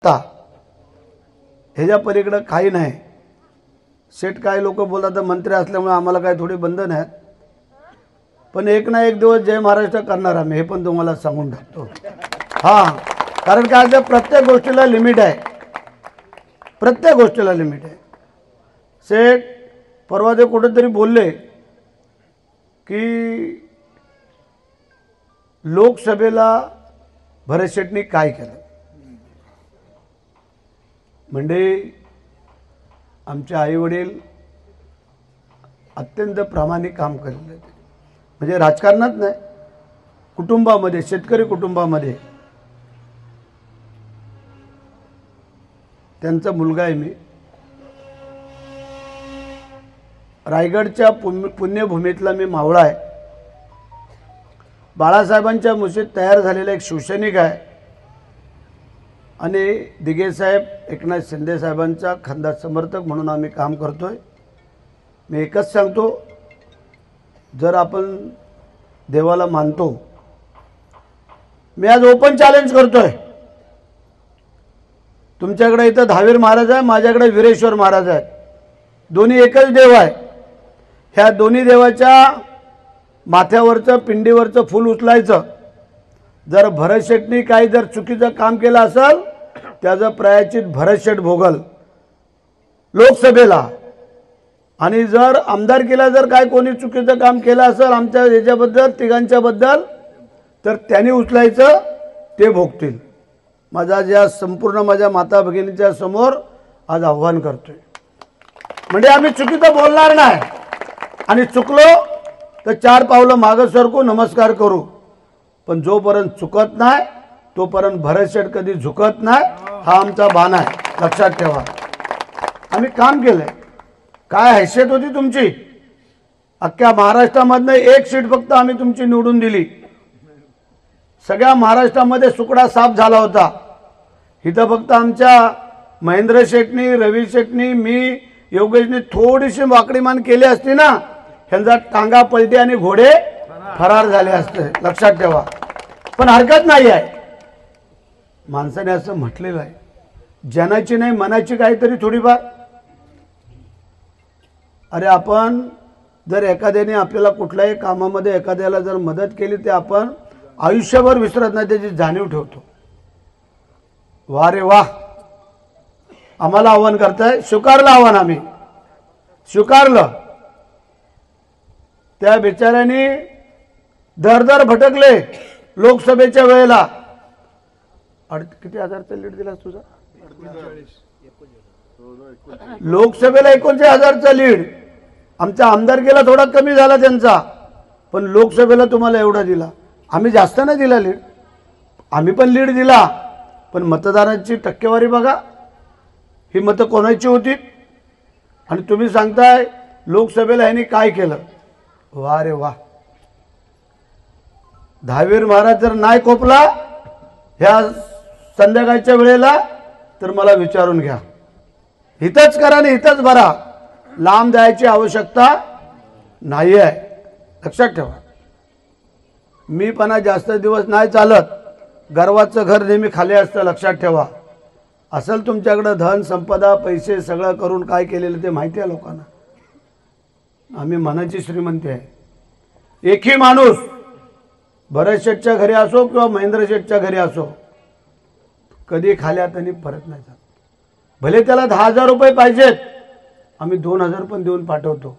ह्याच्या पलीकडे काही नाही। शेठ काही लोक बोलतात मंत्री असल्यामुळे आम्हाला काही थोडी बंधन आहेत, पण एक ना एक दिवस जय महाराष्ट्र करणार आम्ही, हे पण तुम्हाला सांगून टाकतो। हां, कारण काय आहे, प्रत्येक गोष्टीला लिमिट आहे, प्रत्येक गोष्टीला लिमिट आहे। शेठ परवा ते कुठेतरी बोलले की लोकसभेला भरत शेठनी काय केलं, म्हणजे आमचे आई वडील अत्यंत प्रामाणिक काम केलेले, म्हणजे राजकारणात नाही, कुटुंबामध्ये, शेतकरी कुटुंबामध्ये त्यांचा मुलगा आहे मी। रायगडच्या पुण्यभूमीतला मी मावळा आहे। बाळासाहेबांच्या मुशीत तयार झालेला एक शिवसैनिक आहे आणि दिघे साहेब, एकनाथ शिंदे साहेबांचा खंदा समर्थक म्हणून आम्ही काम करतोय। मी एकच सांगतो, जर आपण देवाला मानतो, मी आज ओपन चॅलेंज करतोय, तुमच्याकडे इथं धावीर महाराज आहे, माझ्याकडे वीरेश्वर महाराज आहे, दोन्ही एकच देव आहे। ह्या दोन्ही देवाच्या माथ्यावरचं पिंडीवरचं फूल उचलायचं। जर भरत शेठनी काही जर चुकीचं काम केलं असेल, त्याचं प्रायश्चित भरत शेठ भोगल लोकसभेला, आणि जर आमदारकीला जर काय कोणी चुकीचं काम केलं असेल आमच्या याच्याबद्दल तिघांच्या बद्दल, तर त्यांनी उचलायचं, ते भोगतील। माझा ज्या संपूर्ण माझ्या माता भगिनीच्या समोर आज आव्हान करतोय, म्हणजे आम्ही चुकीचं बोलणार नाही, आणि चुकलो तर 4 पावलं मागे सरकू, नमस्कार करू, पण जोपर्यंत चुकत नाही तोपर्यंत भरत शेठ कधी झुकत नाही, हा आमचा बाण आहे, लक्षात ठेवा। आम्ही काम केलंय, काय हैसियत होती तुमची, अख्ख्या महाराष्ट्रामधनं 1 सीट फक्त आम्ही तुमची निवडून दिली। सगळ्या महाराष्ट्रामध्ये सुकडा साफ झाला होता, इथं फक्त आमच्या महेंद्र शेठनी, रवी शेठनी, मी, योगेशनी थोडीशी वाकडीमान केली असती ना, ह्यांचा टांगा पलटी आणि घोडे फरार झाले असते, लक्षात ठेवा। पण हरकत नाही आहे, माणसाने असं म्हटलेलं आहे, जनाची नाही मनाची काहीतरी थोडीफार। अरे आपण जर एखाद्याने आपल्याला कुठल्याही कामामध्ये एखाद्याला जर मदत केली, ते आपण आयुष्यभर विसरत नाही, त्याची जाणीव ठेवतो। वा रे वा, आम्हाला आव्हान करताय, स्वीकारलं आव्हान, आम्ही स्वीकारलं। त्या बिचाऱ्यांनी दर भटकले लोकसभेच्या वेळेला, किती हजारचा लीड दिला तुझा? लोकसभेला 49,000चा लीड, आमच्या आमदारकीला थोडा कमी झाला त्यांचा, पण लोकसभेला तुम्हाला एवढा दिला। आम्ही जास्त नाही दिला लीड, आम्ही पण लीड दिला, पण मतदारांची टक्केवारी बघा, ही मतं कोणाची होती, आणि तुम्ही सांगताय लोकसभेला ह्यांनी काय केलं। वा रे वा, धावीर महाराज जर नाही कोपला ह्या संध्याकाळच्या वेळेला, तर मला विचारून घ्या, हितच करा आणि हितच भरा, लांब द्यायची आवश्यकता नाही आहे, लक्षात ठेवा। मी पण जास्त दिवस नाही चालत, गर्वाचं घर नेहमी खाली असतं, लक्षात ठेवा। असेल तुमच्याकडे धन संपदा पैसे सगळं करून काय केलेलं ते माहिती आहे लोकांना, आम्ही मनाची श्रीमंती आहे। एकही माणूस भरत शेठच्या घरी असो किंवा महेंद्र शेठच्या घरी असो, कधी खाल्यात आणि परत नाही जात, भले त्याला 10,000 रुपये पाहिजेत, आम्ही 2,000 पण देऊन पाठवतो।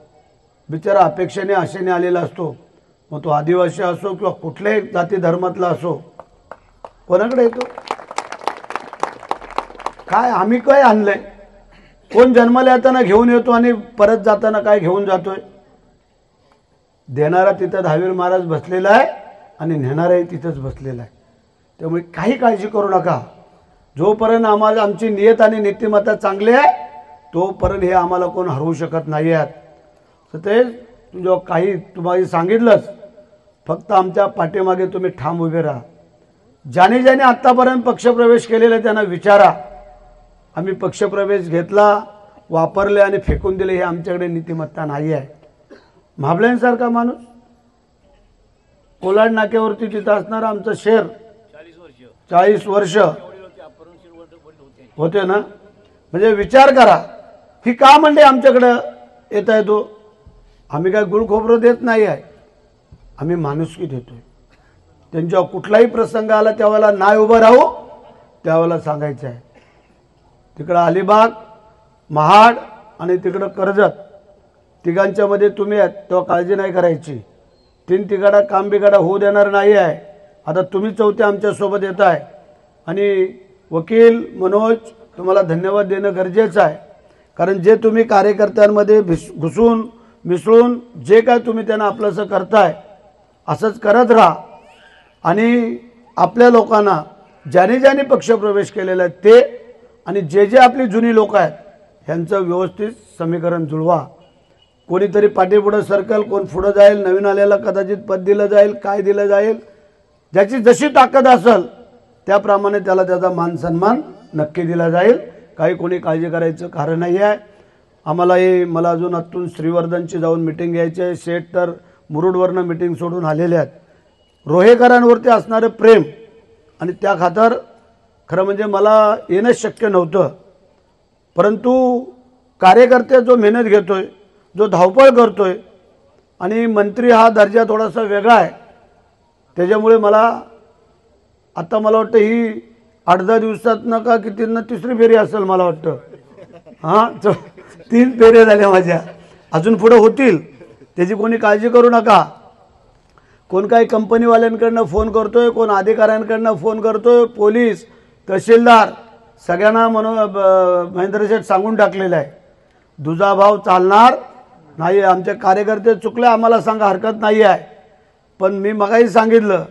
बिचारा अपेक्षेने आशेने आलेला असतो, मग तो आदिवासी असो किंवा कुठल्याही जाती धर्मातला असो, कोणाकडे येतो काय, आम्ही काय आणलंय, कोण जन्माला येताना घेऊन येतो आणि परत जाताना काय घेऊन जातोय। देणारा तिथं धावीर महाराज बसलेला आहे आणि नेणाराही तिथंच बसलेला आहे, त्यामुळे काही काळजी करू नका। जोपर्यंत आम्हाला आमची नियत आणि नीतिमत्ता चांगली आहे, तोपर्यंत हे आम्हाला कोण हरवू शकत नाही आहेत। तर ते जो काही तुम्हाला सांगितलंच, फक्त आमच्या पाठीमागे तुम्ही ठाम उभे राहा। ज्याने ज्याने आत्तापर्यंत पक्षप्रवेश केलेला त्यांना विचारा, आम्ही पक्षप्रवेश घेतला, वापरले आणि फेकून दिले, हे आमच्याकडे नीतिमत्ता नाही आहे। महाबळ्यांसारखा माणूस कोलाड नाक्यावरती तिथं असणारा आमचं शेर 40 वर्ष होते ना. म्हणजे विचार करा, ही का म्हणजे आमच्याकडं येत आहे तो. आम्ही काय गुळ खोबरं देत नाही आहे, आम्ही माणुसकी देतोय. त्यांच्यावर कुठलाही प्रसंग आला त्यावेळेला नाही उभं राहू, त्यावेळेला सांगायचं आहे. तिकडं अलिबाग, महाड आणि तिकडं कर्जत, तिघांच्या मध्ये तुम्ही आहेत तेव्हा काळजी नाही करायची. तीन तिघाडा काम बिघाडा होऊ देणार नाही आहे. आता तुम्ही चौथे आमच्यासोबत येत आहे. आणि वकील मनोज, तुम्हाला धन्यवाद देणं गरजेचं आहे. कारण जे तुम्ही कार्यकर्त्यांमध्ये घुसून मिसळून जे काय तुम्ही त्यांना आपलंसं करताय, असंच करत राहा. आणि आपल्या लोकांना ज्याने ज्याने पक्षप्रवेश केलेला आहे ते आणि जे जे आपली जुनी लोक आहेत ह्यांचं व्यवस्थित समीकरण जुळवा. कोणीतरी पाठीपुढं सरकल, कोण पुढं जाईल, नवीन आलेला कदाचित पद दिलं जाईल, काय दिलं जाईल, ज्याची जशी ताकद असेल त्याप्रमाणे त्याला त्याचा मान सन्मान नक्की दिला जाईल. काही कोणी काळजी करायचं कारण नाही आहे. आम्हाला मला अजून आतून श्रीवर्धनची जाऊन मिटिंग घ्यायची आहे. शेठ तर मुरुडवरनं मिटिंग सोडून आलेले आहेत. रोहेकरांवरती असणारं प्रेम आणि त्या खातर खरं म्हणजे मला येणंच शक्य नव्हतं. परंतु कार्यकर्ते जो मेहनत घेतोय, जो धावपळ करतोय आणि मंत्री हा दर्जा थोडासा वेगळा आहे, त्याच्यामुळे मला वाटतं ही 8-10 दिवसातनं का कितीनं तिसरी फेरी असेल मला वाटतं. हां, 3 फेऱ्या झाल्या माझ्या, अजून पुढे होतील, त्याची कोणी काळजी करू नका. कोण काही कंपनीवाल्यांकडनं फोन करतोय, कोण अधिकाऱ्यांकडनं फोन करतोय, पोलीस, तहसीलदार सगळ्यांना महेंद्र शेठ सांगून टाकलेलं आहे, दुजाभाव चालणार नाही. आमचे कार्यकर्ते चुकले आम्हाला सांगा, हरकत नाही आहे. पण मी मगाही सांगितलं,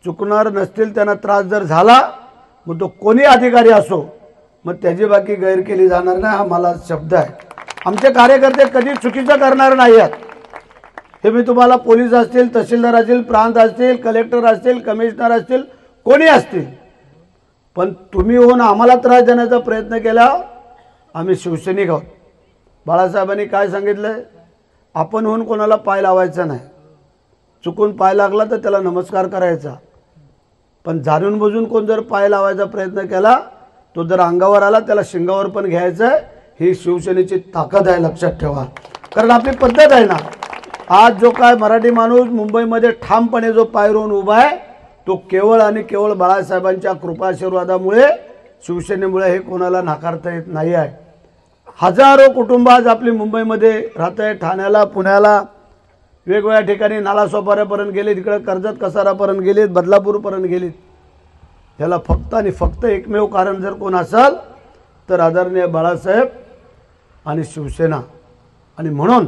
चुकणार नसतील, त्यांना त्रास जर झाला मग तो कोणी अधिकारी असो मग त्याची बाकी गैर केली जाणार नाही, हा मला शब्द आहे. आमचे कार्यकर्ते कधी चुकीचं करणार नाही आहेत. हे मी तुम्हाला पोलीस असतील, तहसीलदार असतील, प्रांत असतील, कलेक्टर असतील, कमिशनर असतील, कोणी असतील, पण तुम्ही होऊन आम्हाला त्रास देण्याचा प्रयत्न केला, आम्ही शिवसैनिक आहोत. बाळासाहेबांनी काय सांगितलंय, आपण होऊन कोणाला पाय लावायचा नाही. चुकून पाय लागला तर त्याला नमस्कार करायचा, पण जाणून बुजून कोण जर पाय लावायचा प्रयत्न केला, तो जर अंगावर आला त्याला शिंगावर पण घ्यायचं. ही शिवसेनेची ताकद आहे, लक्षात ठेवा. कारण आपली पद्धत आहे ना. आज जो काय मराठी माणूस मुंबईमध्ये ठामपणे जो पाय रोवून उभा आहे, तो केवळ आणि केवळ बाळासाहेबांच्या कृपाशीर्वादामुळे, शिवसेनेमुळे हे कोणाला नाकारता येत नाही आहे. हजारो कुटुंब आज आपली मुंबईमध्ये राहत आहे. ठाण्याला, पुण्याला, वेगवेगळ्या ठिकाणी नालासोपाऱ्यापर्यंत गेले, तिकडे कर्जत कसारापर्यंत गेलेत, बदलापूरपर्यंत गेलेत. ह्याला फक्त आणि फक्त एकमेव कारण जर कोण असेल तर आदरणीय बाळासाहेब आणि शिवसेना. आणि म्हणून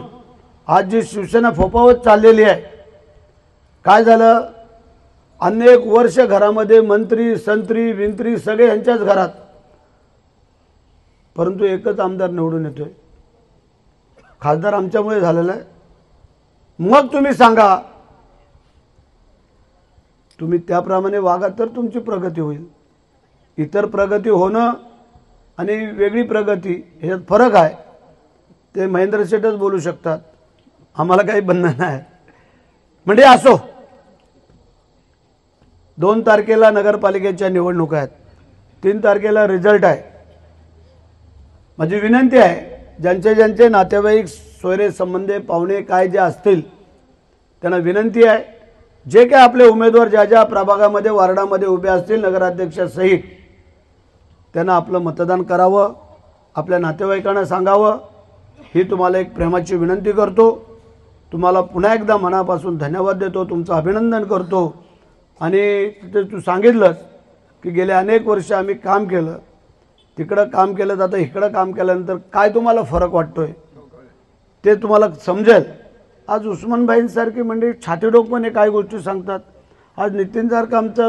आज जी शिवसेना फोपावत चाललेली आहे, काय झालं, अनेक वर्ष घरामध्ये मंत्री संत्री विंत्री सगळे यांच्याच घरात, परंतु एकच आमदार निवडून येतोय. खासदार आमच्यामुळे झालेला आहे. मग तुम्ही सांगा, तुम्ही त्याप्रमाणे वागा तर तुमची प्रगती होईल. इतर प्रगती होणं आणि वेगळी प्रगती ह्यात फरक आहे. ते महेंद्र शेठच बोलू शकतात, आम्हाला काही बंधन नाही. म्हणजे असो, 2 तारखेला नगरपालिकेच्या निवडणुका आहेत, 3 तारखेला रिझल्ट आहे. माझी विनंती आहे, ज्यांचे ज्यांचे नातेवाईक, सोयरे, संबंधे, पाहुणे काय जे असतील त्यांना विनंती आहे, जे काय आपले उमेदवार ज्या ज्या प्रभागामध्ये वार्डामध्ये उभे असतील नगराध्यक्षासहित, त्यांना आपलं मतदान करावं, आपल्या नातेवाईकांना सांगावं. ही तुम्हाला एक प्रेमाची विनंती करतो. तुम्हाला पुन्हा एकदा मनापासून धन्यवाद देतो, तुमचं अभिनंदन करतो. आणि तिथे तू सांगितलंस की गेले अनेक वर्ष आम्ही काम केलं, तिकडं काम केलं, तर आता इकडं काम केल्यानंतर काय तुम्हाला फरक वाटतोय ते तुम्हाला समजेल. आज उस्मानभाईंसारखी मंडळी छातीडोकपणे काय गोष्टी सांगतात. आज नितीनसारखं आमचा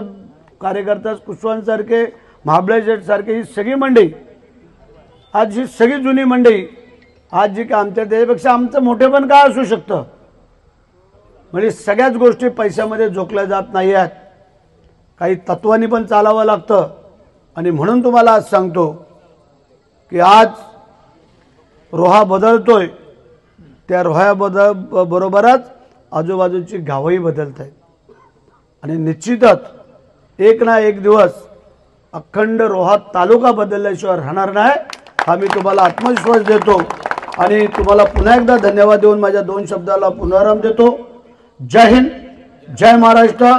कार्यकर्ता, कुशवांसारखे, महाबळेश्वरसारखे, ही सगळी मंडळी, आज ही सगळी जुनी मंडळी, आज जी काय आमच्या त्याच्यापेक्षा आमचं मोठेपण काय असू शकतं. म्हणजे सगळ्याच गोष्टी पैशामध्ये जोखल्या जात नाही आहेत, काही तत्वानी पण चालावं लागतं. आणि म्हणून तुम्हाला आज सांगतो की आज रोहा बदलतोय, त्या रोहा बरोबरच आजूबाजूची गावही बदलत आहेत. आणि निश्चितच एक ना एक दिवस अखंड रोहा तालुका बदलल्याशिवाय राहणार नाही, हा मी तुम्हाला आत्मविश्वास देतो आणि तुम्हाला पुन्हा एकदा धन्यवाद देऊन माझ्या 2 शब्दाला पुनराम देतो। जय हिंद, जय महाराष्ट्र।